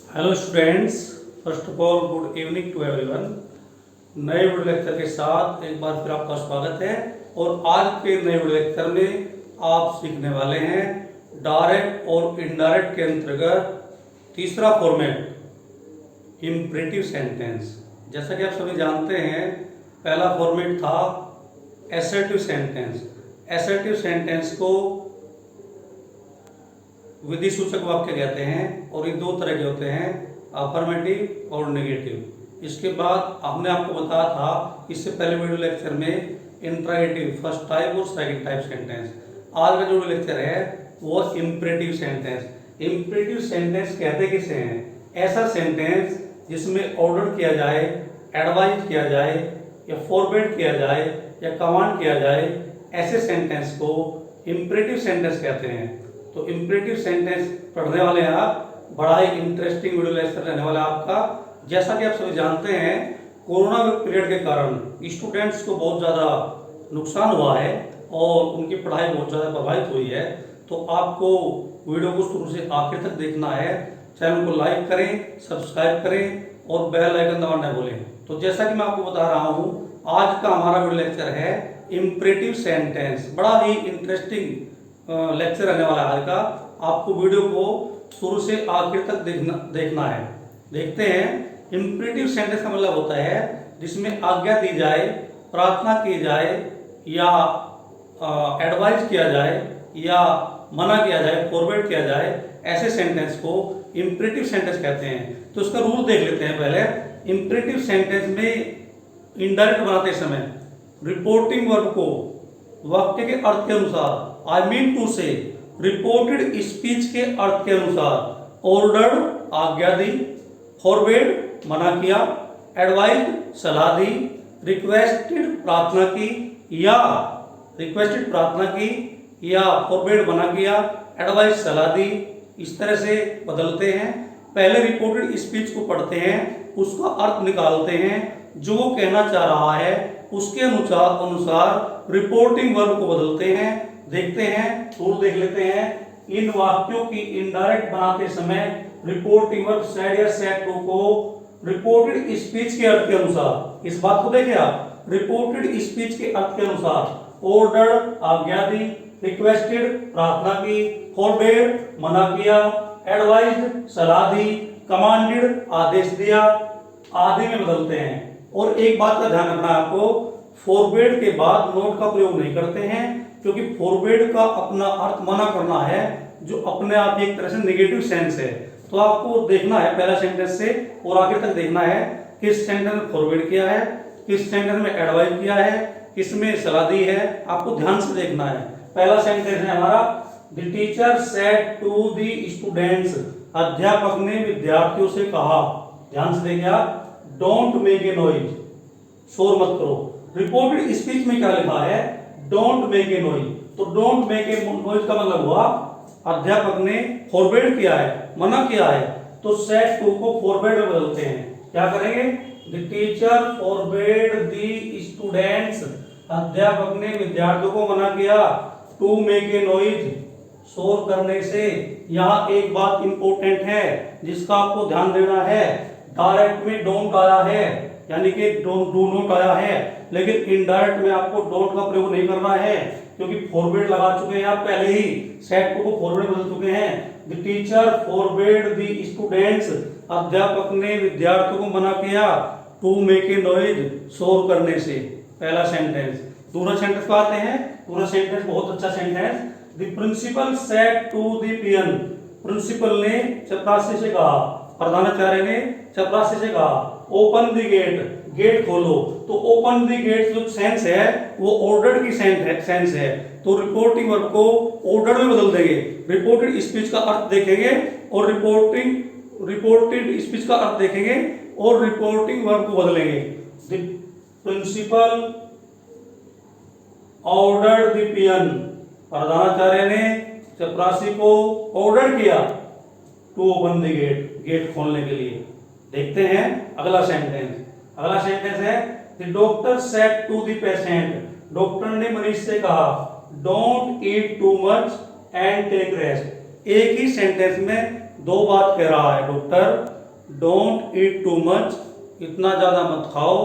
Hello students, first of all good evening to everyone. नए video lecture के साथ एक बार फिर आपका स्वागत है। और आज के नए वीडियो लेक्चर में आप सीखने वाले हैं डायरेक्ट और इनडायरेक्ट के अंतर्गत तीसरा फॉर्मेट इंपरेटिव सेंटेंस। जैसा कि आप सभी जानते हैं, पहला फॉर्मेट था एसर्टिव सेंटेंस। एसर्टिव सेंटेंस को विधि सूचक वाक्य कहते हैं और ये दो तरह के होते हैं, अफर्मेटिव और नेगेटिव। इसके बाद हमने आपको बताया था इससे पहले वीडियो लेक्चर में इंट्रागेटिव फर्स्ट टाइप और सेकंड टाइप सेंटेंस। आज का जो लेक्चर है वो इंपरेटिव सेंटेंस। इंपरेटिव सेंटेंस कहते किसे हैं? ऐसा सेंटेंस जिसमें ऑर्डर किया जाए, एडवाइज किया जाए या फॉरवर्ड किया जाए या कमांड किया जाए, ऐसे सेंटेंस को इंपरेटिव सेंटेंस कहते हैं। तो इंपरेटिव सेंटेंस पढ़ने वाले हैं आप। बड़ा ही इंटरेस्टिंग वीडियो लेक्चर रहने वाला है आपका। जैसा कि आप सभी जानते हैं, कोरोना पीरियड के कारण स्टूडेंट्स को बहुत ज़्यादा नुकसान हुआ है और उनकी पढ़ाई बहुत ज़्यादा प्रभावित हुई है। तो आपको वीडियो को शुरू से आखिर तक देखना है। चैनल को लाइक करें, सब्सक्राइब करें और बेल आइकन दबाना न भूलें। तो जैसा कि मैं आपको बता रहा हूँ, आज का हमारा वीडियो लेक्चर है इंपरेटिव सेंटेंस। बड़ा ही इंटरेस्टिंग लेक्चर रहने वाला है आज का। आपको वीडियो को शुरू से आखिर तक देखना है। देखते हैं। इंपरेटिव सेंटेंस का मतलब होता है जिसमें आज्ञा दी जाए, प्रार्थना की जाए या एडवाइस किया जाए या मना किया जाए, फॉरवर्ड किया जाए, ऐसे सेंटेंस को इंपरेटिव सेंटेंस कहते हैं। तो इसका रूल देख लेते हैं पहले। इंपरेटिव सेंटेंस में इनडायरेक्ट बनाते समय रिपोर्टिंग वर्ब को वाक्य के अर्थ के अनुसार, आई मीन टू से रिपोर्टेड स्पीच के अर्थ के अनुसार, ऑर्डर्ड आज्ञा दी, फॉरवर्ड मना किया, एडवाइज सलाह दी, रिक्वेस्टेड प्रार्थना की या फॉरवर्ड मना किया, एडवाइज सलाह दी, इस तरह से बदलते हैं। पहले रिपोर्टेड स्पीच को पढ़ते हैं, उसका अर्थ निकालते हैं, जो वो कहना चाह रहा है उसके अनुसार रिपोर्टिंग वर्ब को बदलते हैं। देखते हैं, रूल देख लेते हैं। इन वाक्यों की इनडायरेक्ट बनाते समय रिपोर्टिंग वर्ब सेड या सेड टू को रिपोर्टेड स्पीच के अर्थ के अनुसार, इस बात को देखें आप, रिपोर्टेड स्पीच के अर्थ के अनुसार, ऑर्डर आज्ञा दी, रिक्वेस्टेड प्रार्थना की, फॉरवर्ड मना किया, एडवाइज्ड सलाह दी, कमांडेड आदेश दिया, आदि में बदलते हैं। और एक बात का ध्यान रखना है आपको, फॉरवर्ड के बाद नोट का प्रयोग नहीं करते हैं, क्योंकि फॉरवर्ड का अपना अर्थ मना करना है, जो अपने आप एक तरह से नेगेटिव सेंस है। तो आपको देखना है पहला सेंटेंस से और आखिर तक देखना है किस सेंटेंस में फॉरवर्ड किया है, किस सेंटेंस में एडवाइस किया है, किसमें सलाह दी है। आपको ध्यान से देखना है। पहला सेंटेंस है हमारा, the teacher said to the students, अध्यापक ने विद्यार्थियों से कहा। ध्यान से देखिए आप, डोंट मेक ए नॉइज, शोर मत करो। रिपोर्टेड स्पीच में क्या लिखा है? Don't make a noise. तो डोंट मेक ए नॉइज का मतलब हुआ अध्यापक ने फॉरवर्ड किया है, मना किया है, तो सेड टू को फॉरवर्ड में बदलते हैं। क्या करेंगे? The teacher forward the students, अध्यापक ने विद्यार्थियों को मना किया, टू मेक ए नॉइज, शोर करने से। यहाँ एक बात इंपॉर्टेंट है जिसका आपको ध्यान देना है। डायरेक्ट में डोंट आया है, यानी कि डू नॉट आया है, लेकिन इनडायरेक्ट में आपको डोंट का प्रयोग नहीं करना है, क्योंकि फॉरवर्ड लगा चुके हैं आप पहले ही, सेड को फॉरवर्ड बदल चुके हैं। The teacher forward the students, अध्यापक ने विद्यार्थियों को मना किया, टू मेक ए नॉइज, शोर करने से। पहला सेंटेंस। दूसरा सेंटेंस पर आते हैं। दूसरा सेंटेंस बहुत अच्छा sentence. The principal said to the peon, principal ने चपरासी से कहा, प्रधानाचार्य ने चपरासी से कहा, ओपन द गेट, गेट खोलो। तो ओपन द गेट जो सेंस है वो ऑर्डर की सेंस है, तो रिपोर्टिंग वर्ब को ऑर्डर में बदल देंगे। रिपोर्टेड स्पीच का अर्थ देखेंगे और रिपोर्टेड स्पीच का अर्थ देखेंगे और रिपोर्टिंग वर्ब को बदलेंगे। The principal order the peon, प्रधानाचार्य ने चपरासी को ऑर्डर किया to open the gate, gate खोलने के लिए। देखते हैं अगला सेंटेंस। अगला सेंटेंस है, the doctor said to the patient, doctor ने मरीज से कहा, don't eat too much and take rest. एक ही सेंटेंस में दो बात कह रहा है doctor. Don't eat too much, इतना ज़्यादा मत खाओ,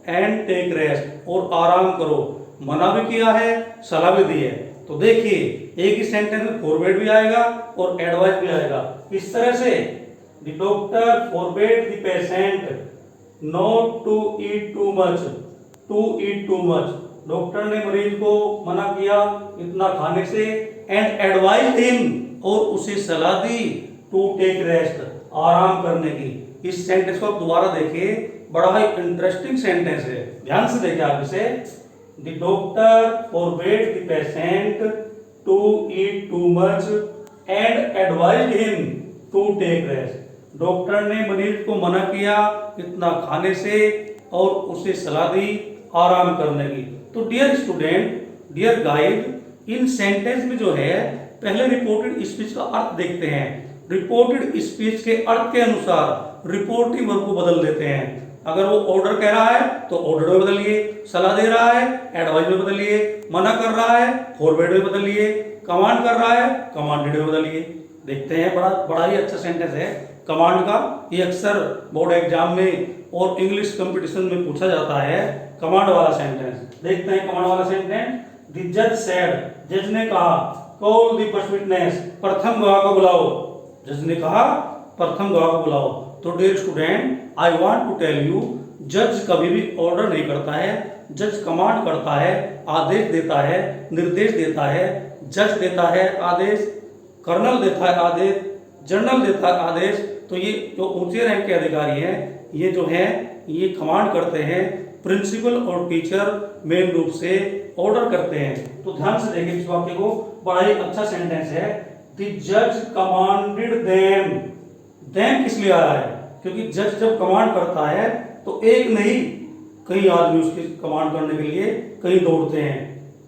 एंड टेक रेस्ट, और आराम करो। मना भी किया है, सलाह भी दी है। तो देखिए एक ही सेंटेंस में फॉरबेड भी आएगा और एडवाइस भी आएगा। इस तरह से the doctor forbade the patient not to eat too much, to eat too much, doctor ने मरीज को मना किया इतना खाने से, एंड एडवाइज हिम, और उसे सलाह दी, टू टेक रेस्ट, आराम करने की। इस सेंटेंस को आप दोबारा देखिए, बड़ा ही इंटरेस्टिंग सेंटेंस है, ध्यान से देखिए आप इसे। The doctor forbade the patient to eat too much and advised him to take rest, doctor ने मरीज को मना किया इतना खाने से और उसे सलाह दी आराम करने की। तो डियर स्टूडेंट, डियर गाइड, इन सेंटेंस में जो है पहले रिपोर्टेड स्पीच का अर्थ देखते हैं। रिपोर्टेड स्पीच के अर्थ के अनुसार रिपोर्टिंग वर्ब को बदल देते हैं। अगर वो ऑर्डर कह रहा है तो ऑर्डर में बदलिए, सलाह दे रहा है एडवाइस में बदलिए, मना कर रहा है फॉरवर्ड में बदलिए, कमांड कर रहा है कमांडेड में बदलिए। देखते हैं, बड़ा ही अच्छा सेंटेंस है कमांड का। ये अक्सर बोर्ड एग्जाम में और इंग्लिश कंपटीशन में पूछा जाता है, कमांड वाला सेंटेंस। देखते हैं कमांड वाला सेंटेंस। द जज सेड, जज ने कहा, कॉल द फर्स्ट विटनेस, प्रथम गवाह को बुलाओ, जज ने कहा प्रथम गवाह को बुलाओ। तो dear student, I want to tell you, जज कभी भी ऑर्डर नहीं करता है, जज कमांड करता है, आदेश देता है, निर्देश देता है। जज देता है आदेश, कर्नल देता है आदेश, जनरल देता है आदेश। तो ये जो ऊंचे रैंक के अधिकारी हैं, ये जो है ये कमांड करते हैं, प्रिंसिपल और टीचर मेन रूप से ऑर्डर करते हैं। तो ध्यान से देखिए इस वाक्य को, बड़ा ही अच्छा सेंटेंस है। द जज कमांडेड देम, देम किस लिए आया है? क्योंकि जज जब कमांड करता है तो एक नहीं कई आदमी उसकी कमांड करने के लिए कहीं दौड़ते हैं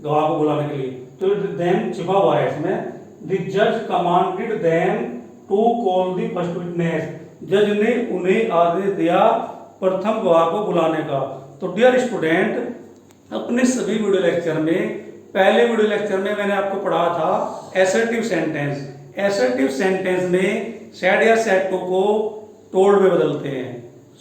गवाह को बुलाने के लिए। तो देम छिपा हुआ है इसमें। द जज commanded them to call the first witness, जज ने उन्हें आदेश दिया प्रथम गवाह को बुलाने का। तो डियर स्टूडेंट, अपने सभी वीडियो लेक्चर में, पहले वीडियो लेक्चर में मैंने आपको पढ़ा था एसर्टिव सेंटेंस। एसर्टिव सेंटेंस में सैड या सैड टू को टोल्ड में बदलते हैं,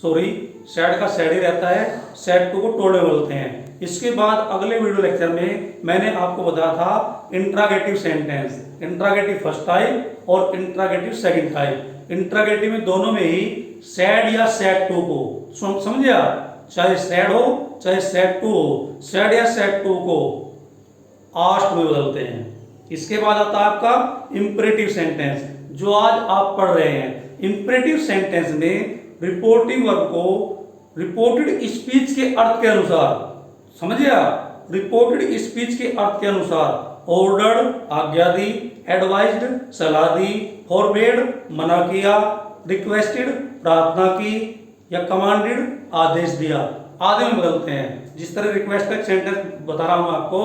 सॉरी सैड का सैड ही रहता है, सैड टू को टोल्ड में बदलते हैं। इसके बाद अगले वीडियो लेक्चर में मैंने आपको बताया था interrogative sentence, interrogative first type और इंट्रागेटिव सेकंड टाइप। इंट्रागेटिव में दोनों में ही सैड या सैड टू को, समझे आप, चाहे सैड हो चाहे सैड टू हो, सैड या सैड टू को आस्ट में बदलते हैं। इसके बाद आता है आपका इंपरेटिव सेंटेंस, जो आज आप पढ़ रहे हैं। इंपरेटिव सेंटेंस में रिपोर्टिंग वर्ब को रिपोर्टेड स्पीच के अर्थ के अनुसार, समझिए आप, रिपोर्टेड स्पीच के अर्थ के अनुसार ऑर्डर्ड आज्ञा दी, एडवाइज्ड सलाह दी, फॉरबेड मना किया, रिक्वेस्टेड प्रार्थना की, या कमांडेड आदेश दिया, आदि में बदलते हैं। जिस तरह रिक्वेस्ट का सेंटेंस बता रहा हूं आपको,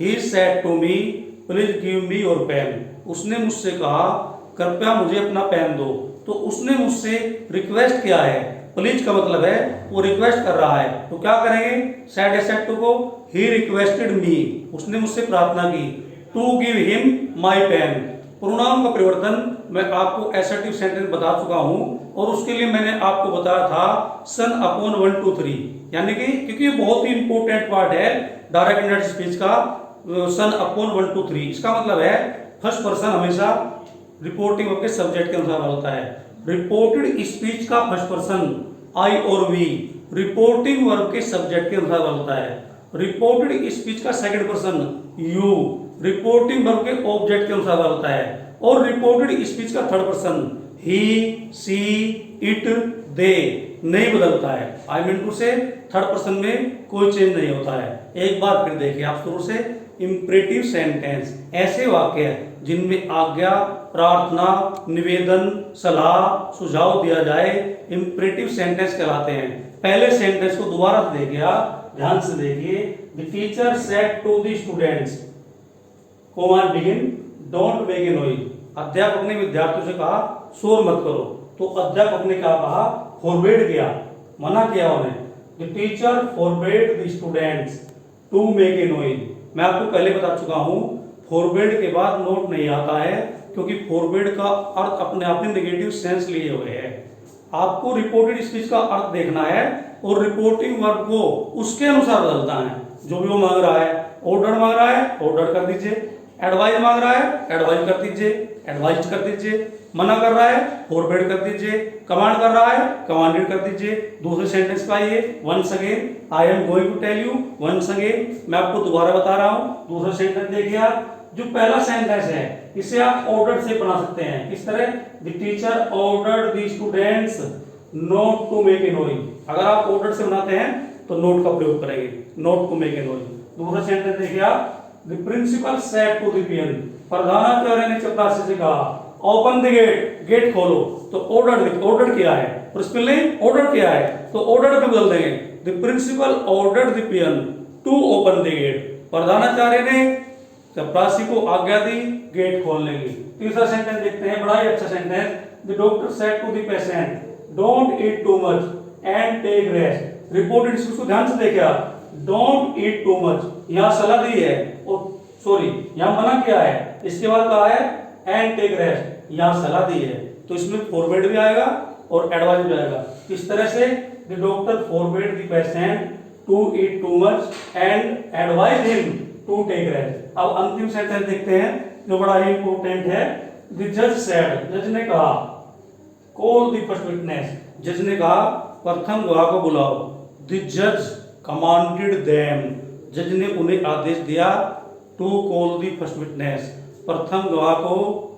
he said to me please give me your pen, उसने मुझसे कहा कृपया मुझे अपना पेन दो। तो उसने मुझसे रिक्वेस्ट किया है, प्लीज का मतलब है वो रिक्वेस्ट कर रहा है। तो क्या करेंगे सेड सेड टू को, ही रिक्वेस्टेड मी, उसने मुझसे प्रार्थना की, to give him my pen. Pronoun का परिवर्तन मैं आपको एसर्टिव सेंटेंस बता चुका हूं, और उसके लिए मैंने आपको बताया था सन अपॉन 1 2 3, यानी कि क्योंकि ये बहुत ही इंपॉर्टेंट पार्ट है डायरेक्ट इंडायरेक्ट स्पीच का, सन अपॉन 1 2 3। इसका मतलब है फर्स्ट पर्सन हमेशा रिपोर्टिंग वर्ब के सब्जेक्ट के अनुसार होता है। रिपोर्टेड स्पीच का फर्स्ट पर्सन आई और वी रिपोर्टिंग वर्ब के सब्जेक्ट के अनुसार होता है। रिपोर्टेड स्पीच का second person you reporting verb के ऑब्जेक्ट के अनुसार होता है। और रिपोर्टेड स्पीच का third person he see it they नहीं बदलता है। आई मीन टू से थर्ड पर्सन में कोई चेंज नहीं होता है। एक बार फिर देखिए आप शुरू से, इंपरेटिव सेंटेंस ऐसे वाक्य जिनमें आज्ञा, प्रार्थना, निवेदन, सलाह, सुझाव दिया जाए, इंपरेटिव सेंटेंस कहलाते हैं। पहले सेंटेंस को दोबारा देखिए, आप ध्यान से देखिए। The teacher said to the students, comma begin, don't make a noise, अध्यापक ने विद्यार्थियों से कहा शोर मत करो। तो अध्यापक ने क्या कहा, फॉरबेड किया, मना किया उन्हें। The teacher forbade the students to make a noise. मैं आपको पहले बता चुका हूं, फॉरबेड के बाद नोट नहीं आता है, क्योंकि फॉरबेड का अर्थ अपने आप में नेगेटिव सेंस लिए हुए है। आपको रिपोर्टेड स्पीच का अर्थ देखना है और रिपोर्टिंग वर्ब को उसके अनुसार बदलता है। जो भी वो मांग रहा है, ऑर्डर मांग रहा है ऑर्डर कर दीजिए, एडवाइस मांग रहा है एडवाइस कर दीजिए, एडवाइज कर दीजिए, मना कर रहा है फोरबेड कर दीजिए, कमांड कर रहा है कमांडेड कर दीजिए। दूसरे सेंटेंस पे आइए, once again I am going to tell you, once again मैं आपको दोबारा बता रहा हूं। दूसरा सेंटेंस देखिए आप, जो पहला सेंटेंस है इसे आप ऑर्डर से बना सकते हैं। किस तरह? The teacher ordered the students not to make a noise. अगर आप ऑर्डर से बनाते हैं तो नोट का प्रयोग करेंगे, note to make a noise. दूसरा सेंटेंस देखिए आप, the principal said to the peon, प्रधानाचार्य ने चपरासी से कहा ओपन द गेट, गेट खोलो। तो ऑर्डर क्या है, प्रिंसिपल ने ऑर्डर किया है तो ऑर्डर पे बदल देंगे, the principal ordered the peon to open the gate, प्रधानाचार्य ने चपरासी को आज्ञा दी गेट खोलने की। तीसरा सेंटेंस देखते हैं, बड़ा ही अच्छा sentence, the doctor said to the patient don't eat too much and take rest. Reported speech को ध्यान से देखिए, डोंट ईट टू मच यहां सलाह दी है और सॉरी यहां मना किया है, इसके बाद कहा है एंड टेक रेस्ट, यहां सलाह दी है तो इसमें फॉरवर्ड भी आएगा और एडवाइस भी आएगा। इस तरह से the doctor forward the patient to eat too much and advise him to take rest. अब अंतिम सेंटेंस देखते हैं जो बड़ा ही इंपॉर्टेंट है, द जज सेड, जज ने कहा, कॉल द फर्स्ट विटनेस, जज ने कहा प्रथम गवाह को बुलाओ, द जज कमांडेड देम, जज ने उन्हें आदेश दिया to call the first witness, प्रथम गवाह को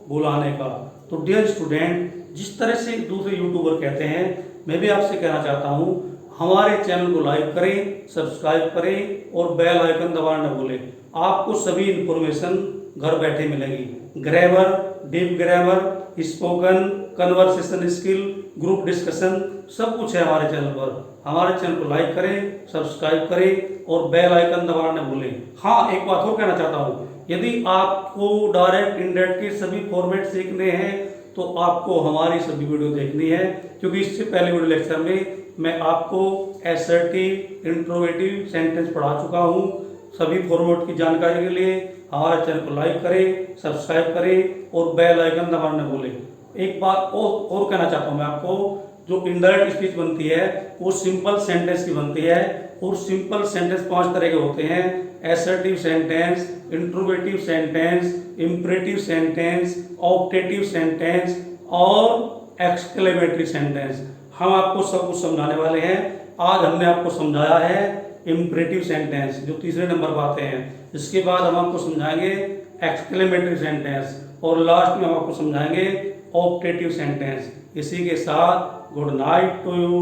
बुलाने का। तो डियर स्टूडेंट, जिस तरह से दूसरे यूट्यूबर कहते हैं, मैं भी आपसे कहना चाहता हूं, हमारे चैनल को लाइक करें, सब्सक्राइब करें और बेल आइकन दबाना न भूलें। आपको सभी इंफॉर्मेशन घर बैठे मिलेगी, grammar, deep grammar, spoken, conversation skill, group discussion, सब कुछ है हमारे चैनल पर। हमारे चैनल को लाइक करें, सब्सक्राइब करें और बेल आइकन दबाना न भूलें। हाँ, एक बात और कहना चाहता हूँ, यदि आपको डायरेक्ट इनडायरेक्ट के सभी फॉर्मेट सीखने हैं तो आपको हमारी सभी वीडियो देखनी है, क्योंकि इससे पहले वीडियो लेक्चर में मैं आपको असर्टिव, इंट्रोगेटिव सेंटेंस पढ़ा चुका हूँ। सभी फॉर्मेट की जानकारी के लिए हमारे चैनल को लाइक करें, सब्सक्राइब करें और बेल आइकन दबाना न भूलें। एक बात और कहना चाहता हूँ मैं आपको, जो इनडायरेक्ट स्पीच बनती है वो सिंपल सेंटेंस की बनती है और सिंपल सेंटेंस 5 तरह के होते हैं, assertive sentence, interrogative sentence, imperative sentence, optative sentence और एक्सक्लेमेटरी सेंटेंस। हम आपको सब कुछ समझाने वाले हैं। आज हमने आपको समझाया है इंपरेटिव सेंटेंस जो तीसरे नंबर पर आते हैं, इसके बाद हम आपको समझाएंगे एक्सक्लेमेटरी सेंटेंस और लास्ट में हम आपको समझाएंगे ऑप्टेटिव सेंटेंस। इसी के साथ गुड नाइट टू यू।